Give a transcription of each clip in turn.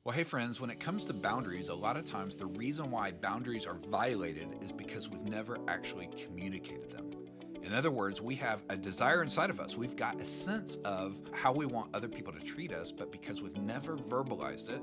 Well, hey friends, when it comes to boundaries, a lot of times the reason why boundaries are violated is because we've never actually communicated them. In other words, we have a desire inside of us. We've got a sense of how we want other people to treat us, but because we've never verbalized it,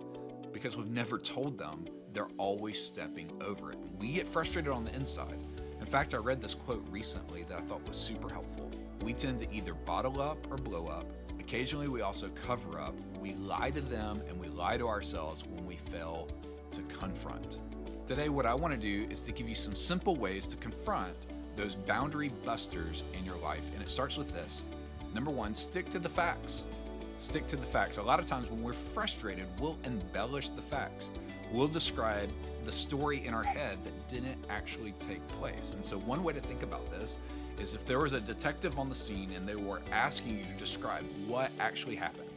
because we've never told them, they're always stepping over it. We get frustrated on the inside. In fact, I read this quote recently that I thought was super helpful. We tend to either bottle up or blow up. Occasionally, we also cover up. We lie to them and we lie to ourselves when we fail to confront. Today, what I want to do is to give you some simple ways to confront those boundary busters in your life. And it starts with this. Number one, stick to the facts. Stick to the facts. A lot of times when we're frustrated, we'll embellish the facts. We'll describe the story in our head that didn't actually take place. And so one way to think about this is if there was a detective on the scene and they were asking you to describe what actually happened,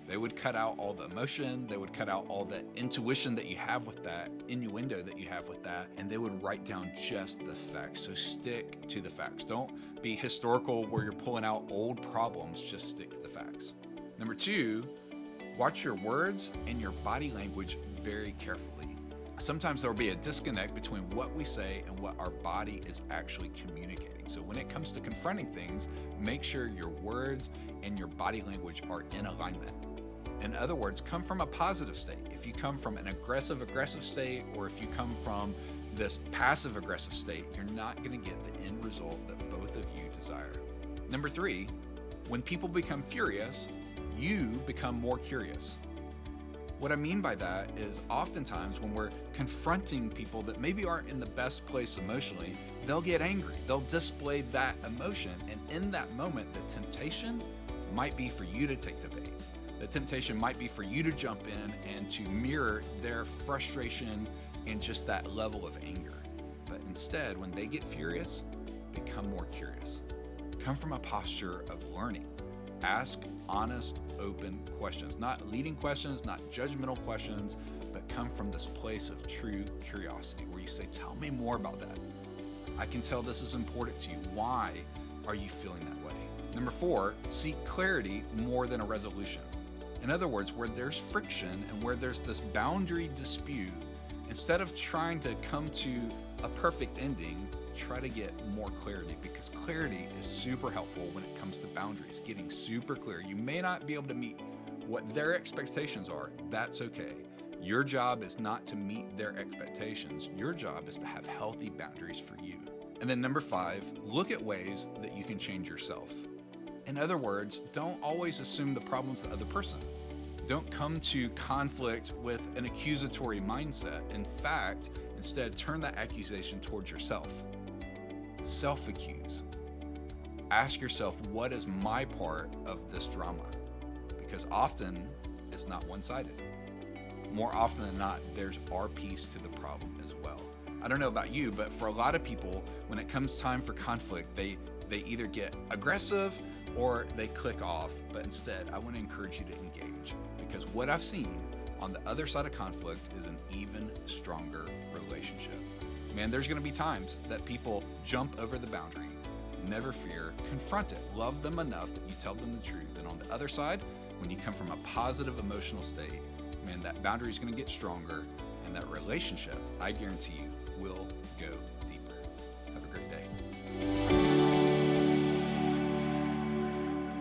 they would cut out all the emotion, they would cut out all the intuition that you have with that, innuendo that you have with that, and they would write down just the facts. So stick to the facts. Don't be historical where you're pulling out old problems, just stick to the facts. Number two, watch your words and your body language very carefully. Sometimes there will be a disconnect between what we say and what our body is actually communicating. So when it comes to confronting things, make sure your words and your body language are in alignment. In other words, come from a positive state. If you come from an aggressive state, or if you come from this passive aggressive state, you're not going to get the end result that both of you desire. Number three, when people become furious, you become more curious. What I mean by that is oftentimes when we're confronting people that maybe aren't in the best place emotionally, they'll get angry. They'll display that emotion. And in that moment, the temptation might be for you to take the bait. The temptation might be for you to jump in and to mirror their frustration and just that level of anger. But instead, when they get furious, become more curious. Come from a posture of learning. Ask honest, open questions, not leading questions, not judgmental questions, but come from this place of true curiosity where you say, tell me more about that. I can tell this is important to you. Why are you feeling that way? Number four, seek clarity more than a resolution. In other words, where there's friction and where there's this boundary dispute, instead of trying to come to a perfect ending, try to get more clarity, because clarity is super helpful when it comes to boundaries, getting super clear. You may not be able to meet what their expectations are. That's okay. Your job is not to meet their expectations. Your job is to have healthy boundaries for you. And then number five, look at ways that you can change yourself. In other words, don't always assume the problem's the other person. Don't come to conflict with an accusatory mindset. In fact, instead, turn that accusation towards yourself. Self-accuse. Ask yourself, what is my part of this drama? Because often it's not one-sided. More often than not, there's our piece to the problem as well. I don't know about you, but for a lot of people, when it comes time for conflict, they either get aggressive or they click off. But instead, I want to encourage you to engage, because what I've seen on the other side of conflict is an even stronger relationship. Man, there's going to be times that people jump over the boundary. Never fear, confront it. Love them enough that you tell them the truth. And on the other side, when you come from a positive emotional state, man, that boundary is going to get stronger, and that relationship, I guarantee you, will go